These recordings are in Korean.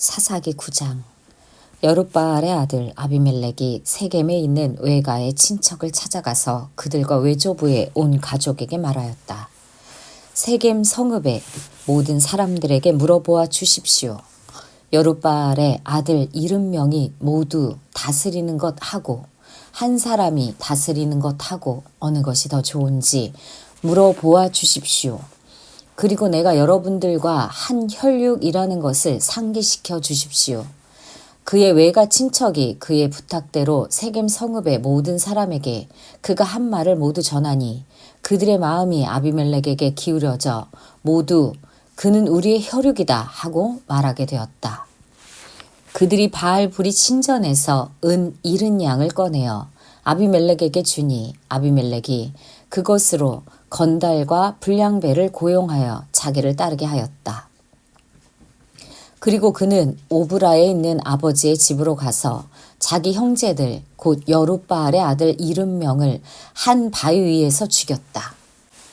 사사기 9장. 여룻바알의 아들 아비멜렉이 세겜에 있는 외가의 친척을 찾아가서 그들과 외조부의 온 가족에게 말하였다. 세겜 성읍의 모든 사람들에게 물어보아 주십시오. 여룻바알의 아들 70명이 모두 다스리는 것 하고 한 사람이 다스리는 것 하고 어느 것이 더 좋은지 물어보아 주십시오. 그리고 내가 여러분들과 한 혈육이라는 것을 상기시켜 주십시오. 그의 외가 친척이 그의 부탁대로 세겜 성읍의 모든 사람에게 그가 한 말을 모두 전하니 그들의 마음이 아비멜렉에게 기울여져 모두 그는 우리의 혈육이다 하고 말하게 되었다. 그들이 바알 브릿 신전에서 은 70양을 꺼내어 아비멜렉에게 주니 아비멜렉이 그것으로 건달과 불량배를 고용하여 자기를 따르게 하였다. 그리고 그는 오브라에 있는 아버지의 집으로 가서 자기 형제들 곧 여룻바알의 아들 70명을 한 바위 위에서 죽였다.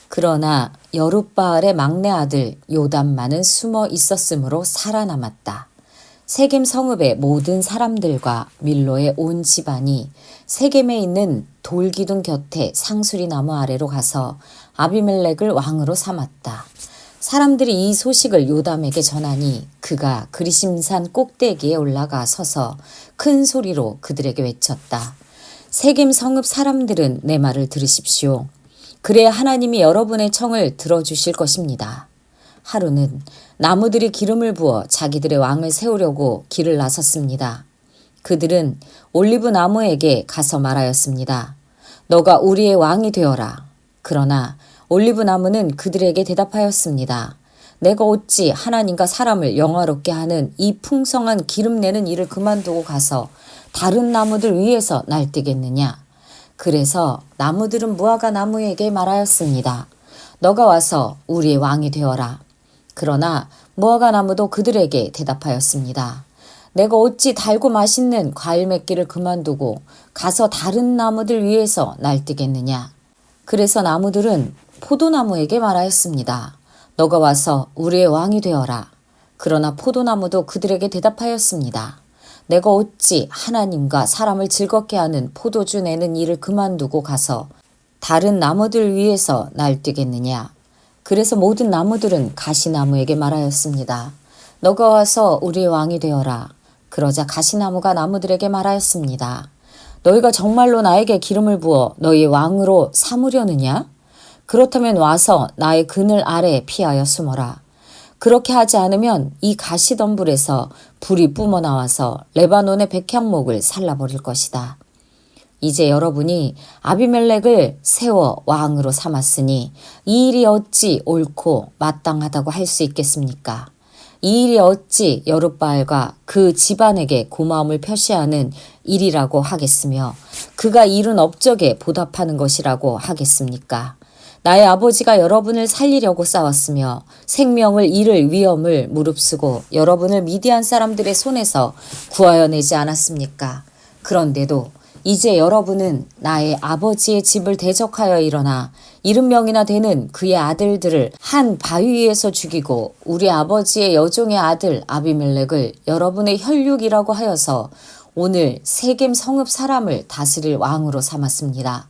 그러나 여룻바알의 막내 아들 요담만은 숨어 있었으므로 살아남았다. 세겜 성읍의 모든 사람들과 밀로의 온 집안이 세겜에 있는 돌기둥 곁에 상수리 나무 아래로 가서 아비멜렉을 왕으로 삼았다. 사람들이 이 소식을 요담에게 전하니 그가 그리심산 꼭대기에 올라가 서서 큰 소리로 그들에게 외쳤다. 세겜 성읍 사람들은 내 말을 들으십시오. 그래야 하나님이 여러분의 청을 들어주실 것입니다. 하루는 나무들이 기름을 부어 자기들의 왕을 세우려고 길을 나섰습니다. 그들은 올리브 나무에게 가서 말하였습니다. 너가 우리의 왕이 되어라. 그러나 올리브 나무는 그들에게 대답하였습니다. 내가 어찌 하나님과 사람을 영화롭게 하는 이 풍성한 기름 내는 일을 그만두고 가서 다른 나무들 위에서 날뛰겠느냐. 그래서 나무들은 무화과 나무에게 말하였습니다. 너가 와서 우리의 왕이 되어라. 그러나 무화과 나무도 그들에게 대답하였습니다. 내가 어찌 달고 맛있는 과일 맺기를 그만두고 가서 다른 나무들 위에서 날뛰겠느냐. 그래서 나무들은 포도나무에게 말하였습니다. 너가 와서 우리의 왕이 되어라. 그러나 포도나무도 그들에게 대답하였습니다. 내가 어찌 하나님과 사람을 즐겁게 하는 포도주 내는 일을 그만두고 가서 다른 나무들 위에서 날뛰겠느냐. 그래서 모든 나무들은 가시나무에게 말하였습니다. 너가 와서 우리의 왕이 되어라. 그러자 가시나무가 나무들에게 말하였습니다. 너희가 정말로 나에게 기름을 부어 너희의 왕으로 삼으려느냐? 그렇다면 와서 나의 그늘 아래 피하여 숨어라. 그렇게 하지 않으면 이 가시덤불에서 불이 뿜어나와서 레바논의 백향목을 살라버릴 것이다. 이제 여러분이 아비멜렉을 세워 왕으로 삼았으니 이 일이 어찌 옳고 마땅하다고 할 수 있겠습니까? 이 일이 어찌 여룻바알과 그 집안에게 고마움을 표시하는 일이라고 하겠으며 그가 이룬 업적에 보답하는 것이라고 하겠습니까? 나의 아버지가 여러분을 살리려고 싸웠으며 생명을 잃을 위험을 무릅쓰고 여러분을 미디안 사람들의 손에서 구하여 내지 않았습니까? 그런데도 이제 여러분은 나의 아버지의 집을 대적하여 일어나 70명이나 되는 그의 아들들을 한 바위 위에서 죽이고 우리 아버지의 여종의 아들 아비멜렉을 여러분의 혈육이라고 하여서 오늘 세겜 성읍 사람을 다스릴 왕으로 삼았습니다.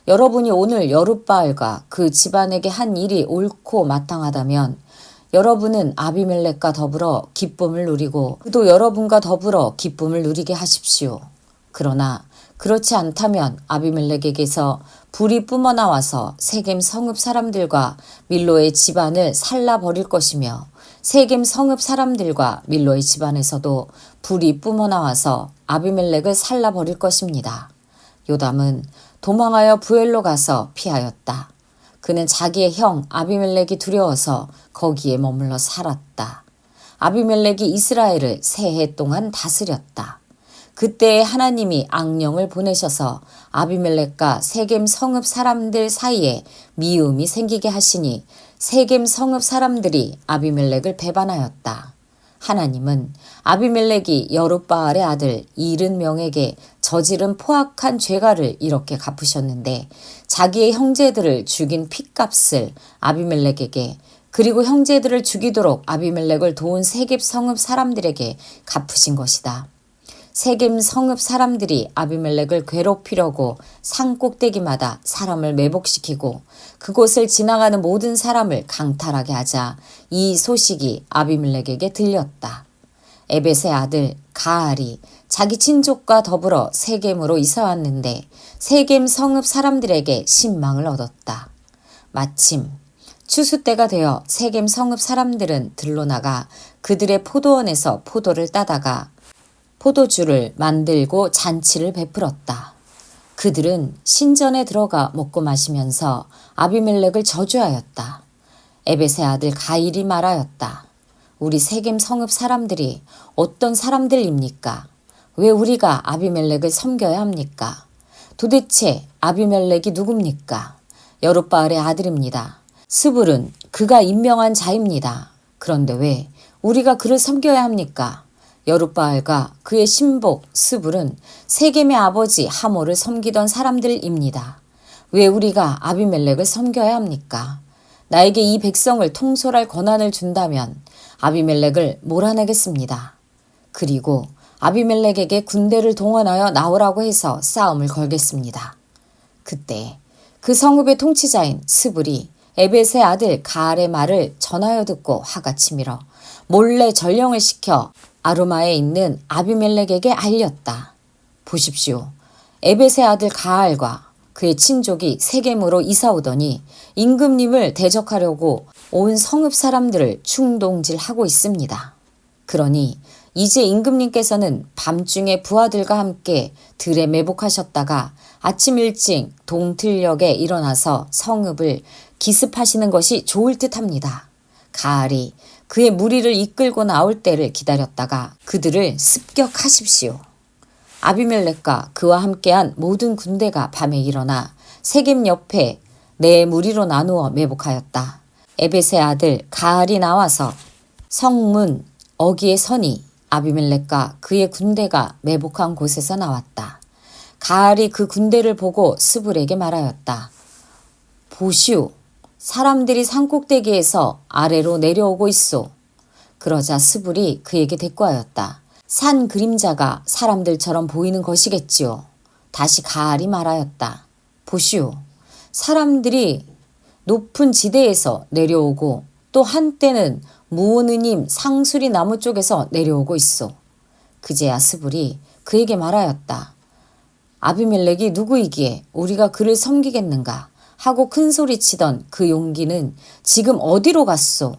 여러분이 오늘 여룻바알과 그 집안에게 한 일이 옳고 마땅하다면 여러분은 아비멜렉과 더불어 기쁨을 누리고 그도 여러분과 더불어 기쁨을 누리게 하십시오. 그러나 그렇지 않다면 아비멜렉에게서 불이 뿜어나와서 세겜 성읍 사람들과 밀로의 집안을 살라버릴 것이며 세겜 성읍 사람들과 밀로의 집안에서도 불이 뿜어나와서 아비멜렉을 살라버릴 것입니다. 요담은 도망하여 부엘로 가서 피하였다. 그는 자기의 형 아비멜렉이 두려워서 거기에 머물러 살았다. 아비멜렉이 이스라엘을 세 해 동안 다스렸다. 그때에 하나님이 악령을 보내셔서 아비멜렉과 세겜 성읍 사람들 사이에 미움이 생기게 하시니 세겜 성읍 사람들이 아비멜렉을 배반하였다. 하나님은 아비멜렉이 여룻바알의 아들 70명에게 저지른 포악한 죄가를 이렇게 갚으셨는데 자기의 형제들을 죽인 핏값을 아비멜렉에게 그리고 형제들을 죽이도록 아비멜렉을 도운 세겜 성읍 사람들에게 갚으신 것이다. 세겜 성읍 사람들이 아비멜렉을 괴롭히려고 산 꼭대기마다 사람을 매복시키고 그곳을 지나가는 모든 사람을 강탈하게 하자 이 소식이 아비멜렉에게 들렸다. 에벳의 아들 가알이 자기 친족과 더불어 세겜으로 이사 왔는데 세겜 성읍 사람들에게 신망을 얻었다. 마침 추수 때가 되어 세겜 성읍 사람들은 들로 나가 그들의 포도원에서 포도를 따다가 포도주를 만들고 잔치를 베풀었다. 그들은 신전에 들어가 먹고 마시면서 아비멜렉을 저주하였다. 에벳의 아들 가일이 말하였다. 우리 세겜 성읍 사람들이 어떤 사람들입니까? 왜 우리가 아비멜렉을 섬겨야 합니까? 도대체 아비멜렉이 누굽니까? 여룻바알의 아들입니다. 스불은 그가 임명한 자입니다. 그런데 왜 우리가 그를 섬겨야 합니까? 여룻바알과 그의 신복 스불은 세겜의 아버지 하모를 섬기던 사람들입니다. 왜 우리가 아비멜렉을 섬겨야 합니까? 나에게 이 백성을 통솔할 권한을 준다면 아비멜렉을 몰아내겠습니다. 그리고 아비멜렉에게 군대를 동원하여 나오라고 해서 싸움을 걸겠습니다. 그때 그 성읍의 통치자인 스불이 에벳의 아들 가알의 말을 전하여 듣고 화가 치밀어 몰래 전령을 시켜 아루마에 있는 아비멜렉에게 알렸다. 보십시오. 에벳의 아들 가알과 그의 친족이 세겜으로 이사 오더니 임금님을 대적하려고 온 성읍 사람들을 충동질하고 있습니다. 그러니 이제 임금님께서는 밤중에 부하들과 함께 들에 매복하셨다가 아침 일찍 동틀녘에 일어나서 성읍을 기습하시는 것이 좋을 듯합니다. 가알이 그의 무리를 이끌고 나올 때를 기다렸다가 그들을 습격하십시오. 아비멜렉과 그와 함께한 모든 군대가 밤에 일어나 세겜 옆에 네 무리로 나누어 매복하였다. 에벳의 아들 가알이 나와서 성문 어귀에 서니 아비멜렉과 그의 군대가 매복한 곳에서 나왔다. 가알이 그 군대를 보고 스불에게 말하였다. 보시오. 사람들이 산꼭대기에서 아래로 내려오고 있소. 그러자 스불이 그에게 대꾸하였다. 산 그림자가 사람들처럼 보이는 것이겠지요. 다시 가알이 말하였다. 보시오. 사람들이 높은 지대에서 내려오고 또 한때는 무오느님 상수리 나무 쪽에서 내려오고 있소. 그제야 스불이 그에게 말하였다. 아비멜렉이 누구이기에 우리가 그를 섬기겠는가 하고 큰소리치던 그 용기는 지금 어디로 갔소?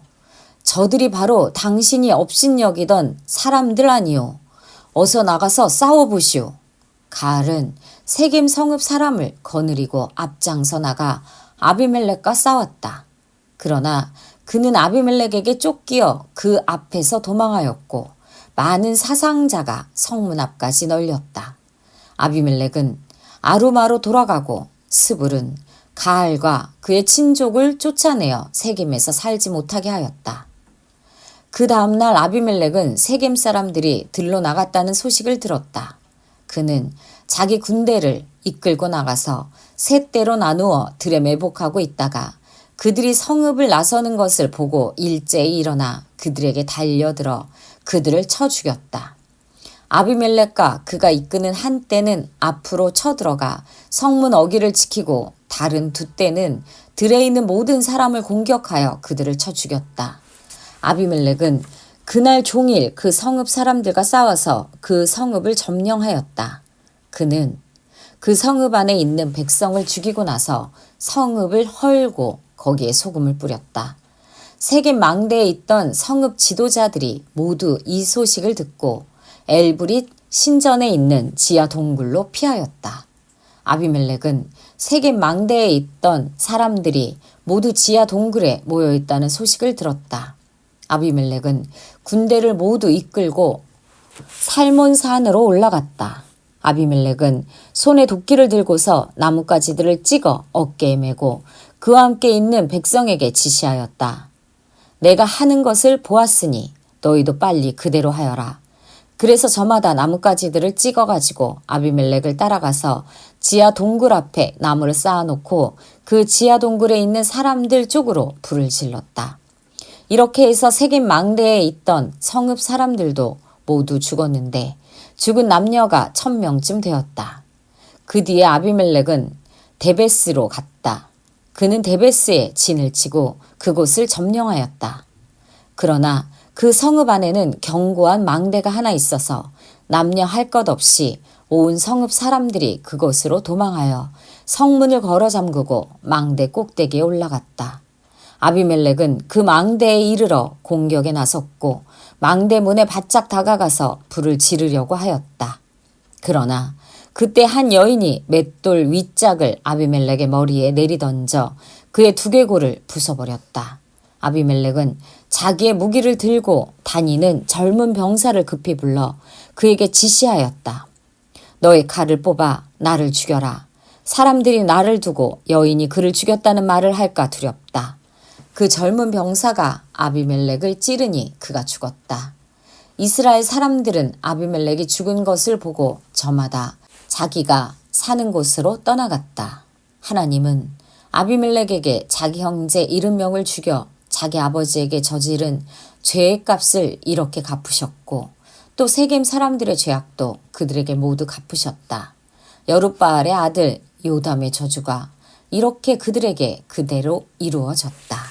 저들이 바로 당신이 업신여기던 사람들 아니오. 어서 나가서 싸워보시오. 가알은 세겜 성읍 사람을 거느리고 앞장서 나가 아비멜렉과 싸웠다. 그러나 그는 아비멜렉에게 쫓기어 그 앞에서 도망하였고 많은 사상자가 성문 앞까지 널렸다. 아비멜렉은 아루마로 돌아가고 스불은 가알과 그의 친족을 쫓아내어 세겜에서 살지 못하게 하였다. 그 다음날 아비멜렉은 세겜 사람들이 들로 나갔다는 소식을 들었다. 그는 자기 군대를 이끌고 나가서 세 대로 나누어 들에 매복하고 있다가 그들이 성읍을 나서는 것을 보고 일제히 일어나 그들에게 달려들어 그들을 쳐 죽였다. 아비멜렉과 그가 이끄는 한 떼는 앞으로 쳐들어가 성문 어귀를 지키고 다른 두 떼는 들에 있는 모든 사람을 공격하여 그들을 쳐 죽였다. 아비멜렉은 그날 종일 그 성읍 사람들과 싸워서 그 성읍을 점령하였다. 그는 그 성읍 안에 있는 백성을 죽이고 나서 성읍을 헐고 거기에 소금을 뿌렸다. 세겜 망대에 있던 성읍 지도자들이 모두 이 소식을 듣고 엘브릿 신전에 있는 지하 동굴로 피하였다. 아비멜렉은 세겜 망대에 있던 사람들이 모두 지하 동굴에 모여 있다는 소식을 들었다. 아비멜렉은 군대를 모두 이끌고 살몬산으로 올라갔다. 아비멜렉은 손에 도끼를 들고서 나뭇가지들을 찍어 어깨에 메고 그와 함께 있는 백성에게 지시하였다. 내가 하는 것을 보았으니 너희도 빨리 그대로 하여라. 그래서 저마다 나뭇가지들을 찍어가지고 아비멜렉을 따라가서 지하 동굴 앞에 나무를 쌓아놓고 그 지하 동굴에 있는 사람들 쪽으로 불을 질렀다. 이렇게 해서 세겜 망대에 있던 성읍 사람들도 모두 죽었는데 죽은 남녀가 1,000명쯤 되었다. 그 뒤에 아비멜렉은 데베스로 갔다. 그는 데베스에 진을 치고 그곳을 점령하였다. 그러나 그 성읍 안에는 견고한 망대가 하나 있어서 남녀 할 것 없이 온 성읍 사람들이 그곳으로 도망하여 성문을 걸어 잠그고 망대 꼭대기에 올라갔다. 아비멜렉은 그 망대에 이르러 공격에 나섰고 망대 문에 바짝 다가가서 불을 지르려고 하였다. 그러나 그때 한 여인이 맷돌 윗짝을 아비멜렉의 머리에 내리던져 그의 두개골을 부숴버렸다. 아비멜렉은 자기의 무기를 들고 다니는 젊은 병사를 급히 불러 그에게 지시하였다. 너의 칼을 뽑아 나를 죽여라. 사람들이 나를 두고 여인이 그를 죽였다는 말을 할까 두렵다. 그 젊은 병사가 아비멜렉을 찌르니 그가 죽었다. 이스라엘 사람들은 아비멜렉이 죽은 것을 보고 저마다 자기가 사는 곳으로 떠나갔다. 하나님은 아비멜렉에게 자기 형제 70명을 죽여 자기 아버지에게 저지른 죄의 값을 이렇게 갚으셨고 또 세겜 사람들의 죄악도 그들에게 모두 갚으셨다. 여룻바알의 아들 요담의 저주가 이렇게 그들에게 그대로 이루어졌다.